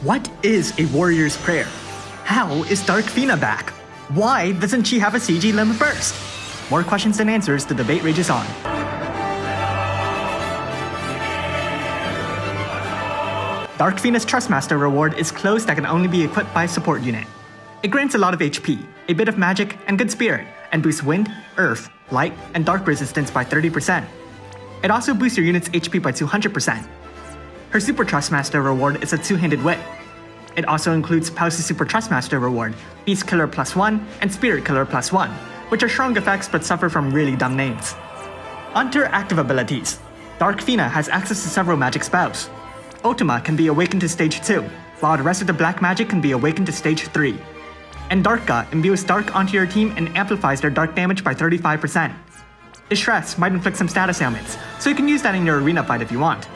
What is a warrior's prayer? How is Dark Fina back? Why doesn't she have a CG limit burst? More questions than answers, the debate rages on. Dark Fina's Trustmaster reward is clothes that can only be equipped by a support unit. It grants a lot of HP, a bit of magic, and good spirit, and boosts wind, earth, light, and dark resistance by 30%. It also boosts your unit's HP by 200%. Her Super Trustmaster reward is a two-handed whip. It also includes Pause's Super Trustmaster reward, Beast Killer +1 and Spirit Killer +1, which are strong effects but suffer from really dumb names. Onto her active abilities. Dark Fina has access to several magic spells. Ultima can be awakened to stage 2, while the rest of the black magic can be awakened to stage 3. And Darka imbues dark onto your team and amplifies their dark damage by 35%. Distress might inflict some status ailments, so you can use that in your arena fight if you want.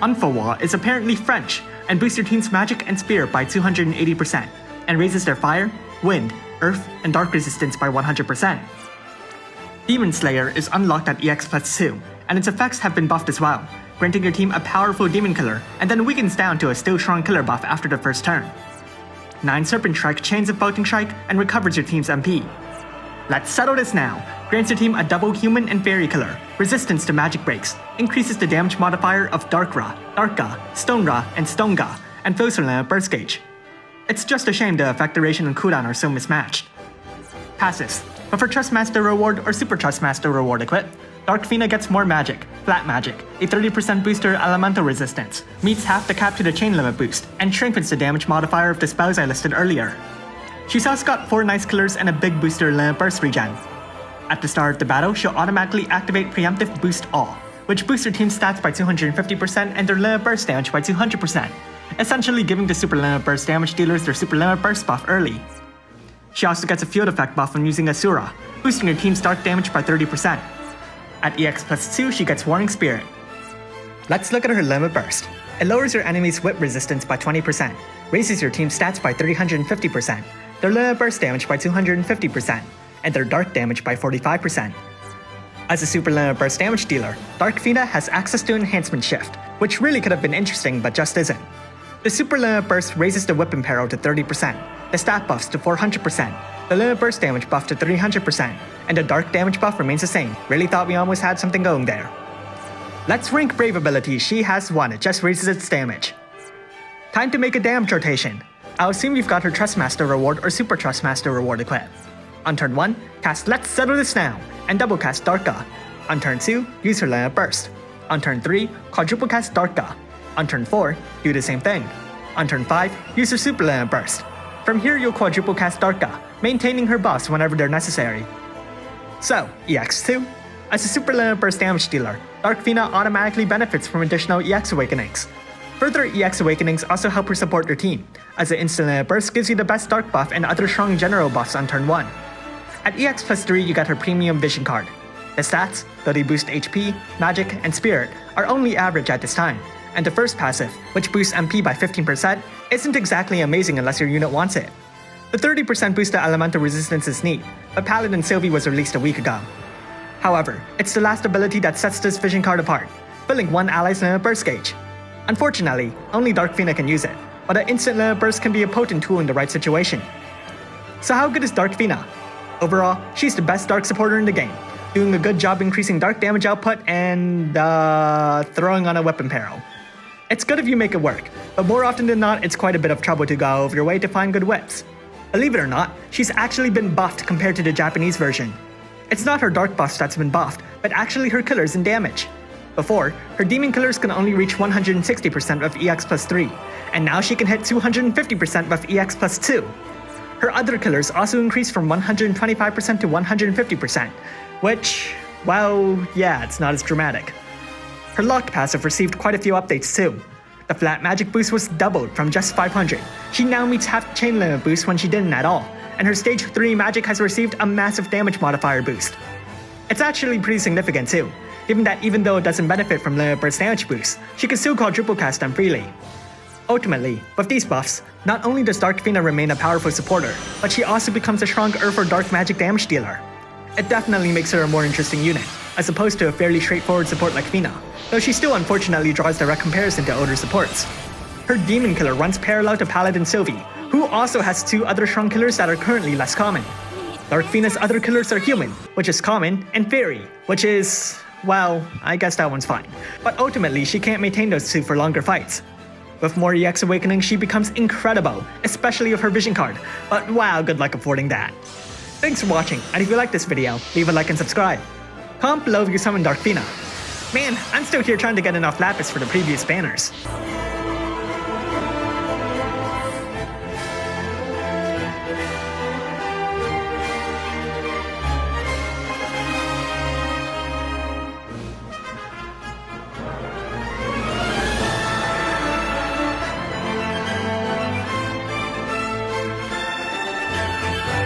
Unfowa is apparently French, and boosts your team's magic and spirit by 280%, and raises their fire, wind, earth, and dark resistance by 100%. Demon Slayer is unlocked at EX +2, and its effects have been buffed as well, granting your team a powerful demon killer, and then weakens down to a still strong killer buff after the first turn. 9 Serpent Strike chains of Bolting Strike and recovers your team's MP. Let's settle this now. Grants your team a double human and fairy killer, resistance to magic breaks, increases the damage modifier of Darkra, Darka, Stonera, and Stonega, and fills her limit burst gauge. It's just a shame the effect duration and cooldown are so mismatched. Passives. But for Trustmaster reward or Super Trustmaster reward equipped, Dark Fina gets more magic, flat magic, a 30% booster elemental resistance, meets half the cap to the chain limit boost, and strengthens the damage modifier of the spells I listed earlier. She's also got 4 nice killers and a big booster limit burst regen. At the start of the battle, she'll automatically activate Preemptive Boost All, which boosts her team's stats by 250% and their limit burst damage by 200%, essentially giving the super limit burst damage dealers their super limit burst buff early. She also gets a field effect buff when using Asura, boosting her team's dark damage by 30%. At EX +2, she gets Warring Spirit. Let's look at her limit burst. It lowers your enemy's whip resistance by 20%, raises your team's stats by 350%, their limit burst damage by 250%, and their dark damage by 45%. As a super limit burst damage dealer, Dark Fina has access to Enhancement Shift, which really could have been interesting but just isn't. The super limit burst raises the whip imperil to 30%, the stat buffs to 400%, the limit burst damage buff to 300%, and the dark damage buff remains the same. Really thought we almost had something going there. Let's rank Brave ability. She has 1, it just raises its damage. Time to make a damage rotation. I'll assume you've got her Trustmaster reward or Super Trustmaster reward equipped. On turn 1, cast Let's Settle This Now, and double cast Darka. On turn 2, use her limit burst. On turn 3, quadruple cast Darka. On turn 4, do the same thing. On turn 5, use her super limit burst. From here you'll quadruple cast Darka, maintaining her buffs whenever they're necessary. So, EX2. As a super limit burst damage dealer, Dark Fina automatically benefits from additional EX awakenings. Further EX awakenings also help her support your team, as the instant limit burst gives you the best dark buff and other strong general buffs on turn 1. At EX +3 you get her premium vision card. The stats, though they boost HP, magic, and spirit, are only average at this time, and the first passive, which boosts MP by 15%, isn't exactly amazing unless your unit wants it. The 30% boost to elemental resistance is neat, but Paladin Sylvie was released a week ago. However, it's the last ability that sets this vision card apart, filling one ally's limit burst gauge. Unfortunately, only Dark Fina can use it, but an instant limit burst can be a potent tool in the right situation. So how good is Dark Fina? Overall, she's the best dark supporter in the game, doing a good job increasing dark damage output and throwing on a weapon peril. It's good if you make it work, but more often than not, it's quite a bit of trouble to go out of your way to find good whips. Believe it or not, she's actually been buffed compared to the Japanese version. It's not her dark buffs that's been buffed, but actually her killers and damage. Before, her demon killers can only reach 160% of EX +3, and now she can hit 250% of EX +2. Her other killers also increase from 125% to 150%, which, well, yeah, it's not as dramatic. Her locked passive received quite a few updates too. The flat magic boost was doubled from just 500. She now meets half the chain limit boost when she didn't at all, and her stage 3 magic has received a massive damage modifier boost. It's actually pretty significant too, given that even though it doesn't benefit from limit burst damage boosts, she can still quadruple cast them freely. Ultimately, with these buffs, not only does Dark Fina remain a powerful supporter, but she also becomes a strong earth or dark magic damage dealer. It definitely makes her a more interesting unit, as opposed to a fairly straightforward support like Fina, though she still unfortunately draws direct comparison to older supports. Her Demon Killer runs parallel to Paladin Sylvie, who also has 2 other Shrunk Killers that are currently less common. Dark Fina's other killers are Human, which is common, and Fairy, which is, well, I guess that one's fine. But ultimately, she can't maintain those 2 for longer fights. With more EX Awakening, she becomes incredible, especially with her Vision card, but wow, good luck affording that. Thanks for watching, and if you like this video, leave a like and subscribe. Comment below if you summon Dark Fina. Man, I'm still here trying to get enough Lapis for the previous banners.